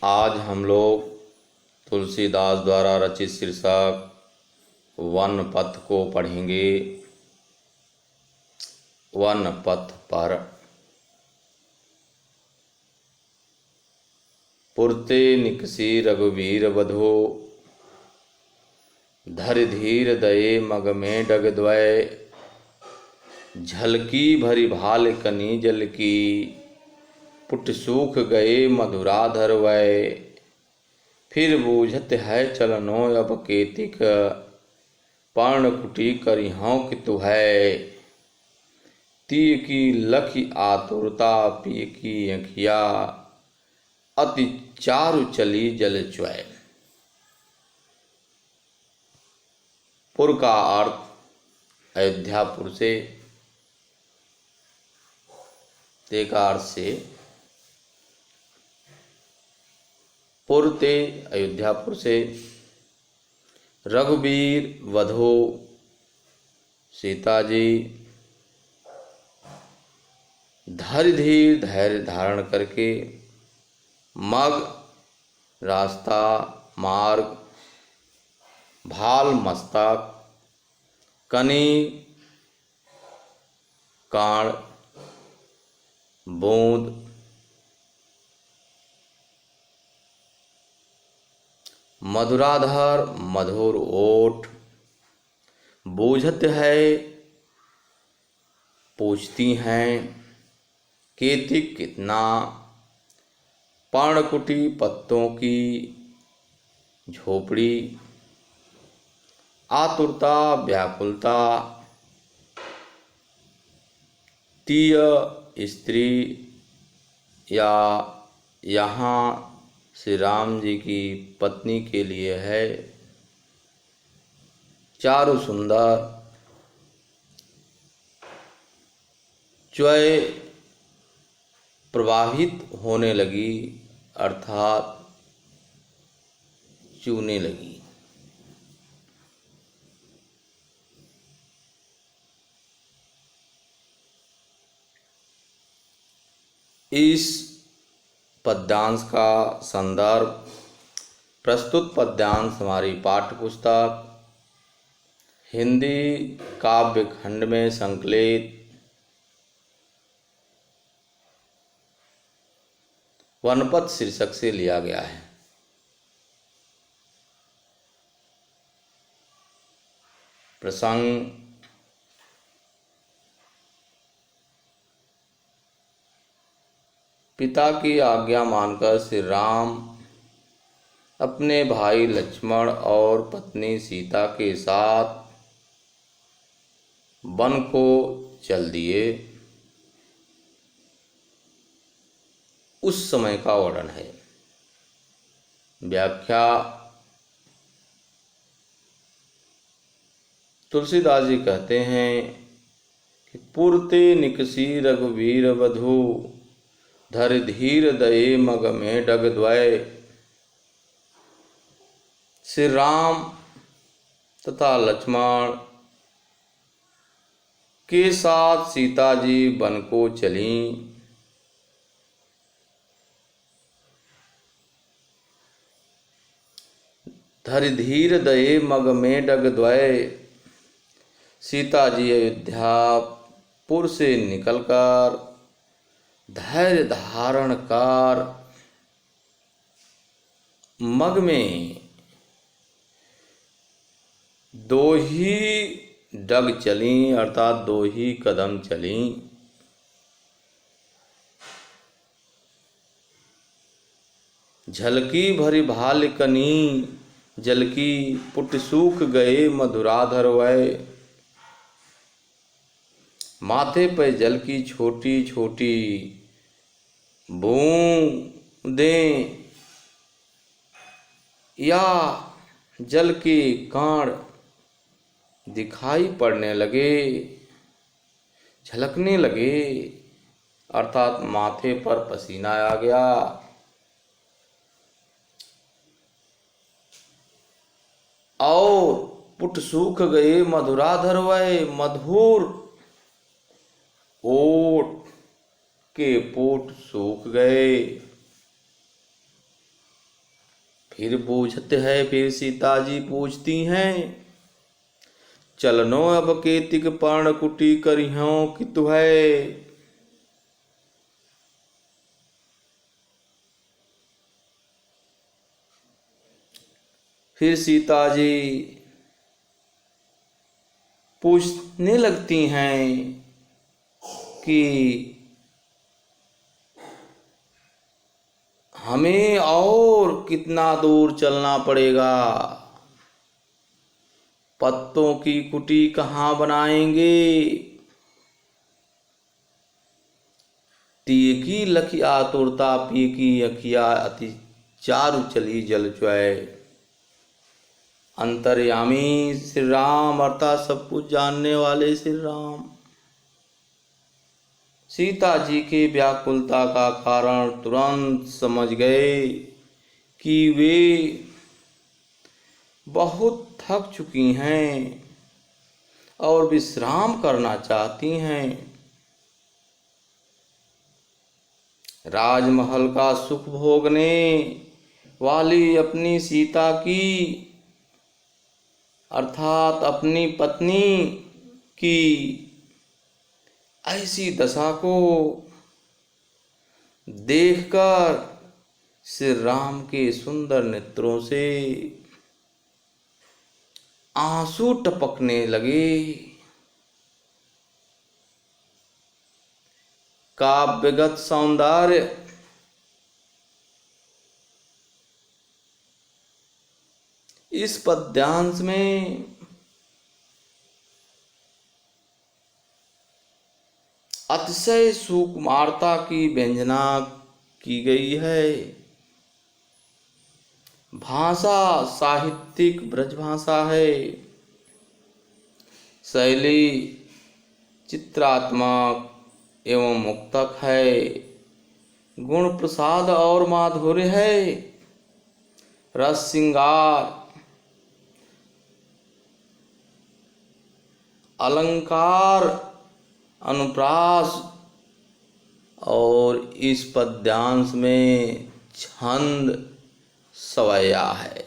आज हम लोग तुलसीदास द्वारा रचित शीर्षक वन पथ को पढ़ेंगे। वन पथ पर पुरते निकसी रघुवीर वधो, धर धीर दये मग में डग द्वय, झलकी भरी भाल कनी जल की, पुट सूख गए मधुराधर वै, फिर बूझत है चलनो अब केतिक, पर्णकुटी करिहों कितु है, तीय की लखी आतुरता पिय की अखिया, अति चारु चली जल च्वय। पुर का अर्थ अयोध्यापुर से, ते का अर्थ से पुरते अयोध्यापुर से, रघुवीर वधो सीता जी, धैर्य धीर धैर्य धारण करके, मग रास्ता मार्ग, भाल मस्तक, कनी काण बूंद, मधुराधर मधुर ओठ, बूझत है पूछती हैं, केतिक कितना, पर्णकुटी पत्तों की झोपड़ी, आतुरता व्याकुलता, तीय स्त्री या यहाँ श्री राम जी की पत्नी के लिए है, चारु सुंदर, च्वय प्रवाहित होने लगी अर्थात चूने लगी। इस पद्यांश का संदर्भ प्रस्तुत पद्यांश हमारी पाठ्य पुस्तक हिंदी काव्य खंड में संकलित वनपथ शीर्षक से लिया गया है। प्रसंग पिता की आज्ञा मानकर श्री राम अपने भाई लक्ष्मण और पत्नी सीता के साथ वन को चल दिए। उस समय का वर्णन है। व्याख्या तुलसीदास जी कहते हैं कि पुरते निकसी रघुवीर वधु, धर धीर दये मग में डग द्वय। श्री राम तथा लक्ष्मण के साथ सीता जी वन को चलीं। धर धीर दये मग में डग द्वय। सीता जी अयोध्यापुर से निकलकर धैर्य धारण कर मग में दो ही डग चली अर्थात दो ही कदम चली। झलकी भरी भाल कनी जल की, पुट सूख गए मधुराधर वै। माथे पे जल की छोटी छोटी बूंदें या जल के कण दिखाई पड़ने लगे, झलकने लगे अर्थात माथे पर पसीना आ गया। और पुट सूख गए मधुराधर वै। मधुर ओठ के पुट सूख गए। फिर बूझत है, फिर सीता जी पूछती हैं, चलनो अब केतिक पर्ण कुटी करिह्यों कि तुहै। फिर सीता जी पूछने लगती हैं कि हमें और कितना दूर चलना पड़ेगा, पत्तों की कुटी कहाँ बनाएंगे। टियकी लखी आतुरता पीकी अखिया, अति चारु चली जल च्वाय। अंतर्यामी श्री राम अर्थात सब कुछ जानने वाले श्री राम सीता जी की व्याकुलता का कारण तुरंत समझ गए कि वे बहुत थक चुकी हैं और विश्राम करना चाहती हैं। राजमहल का सुख भोगने वाली अपनी सीता की अर्थात अपनी पत्नी की ऐसी दशा को देखकर श्री राम के सुंदर नेत्रों से आंसू टपकने लगे। काव्यगत सौंदर्य इस पद्यांश में अतिशय सुकुमारता की व्यंजना की गई है। भाषा साहित्यिक ब्रज भाषा है। शैली चित्रात्मक एवं मुक्तक है। गुण प्रसाद और माधुर्य है। रस श्रृंगार अलंकार अनुप्रास और इस पद्यांश में छंद सवैया है।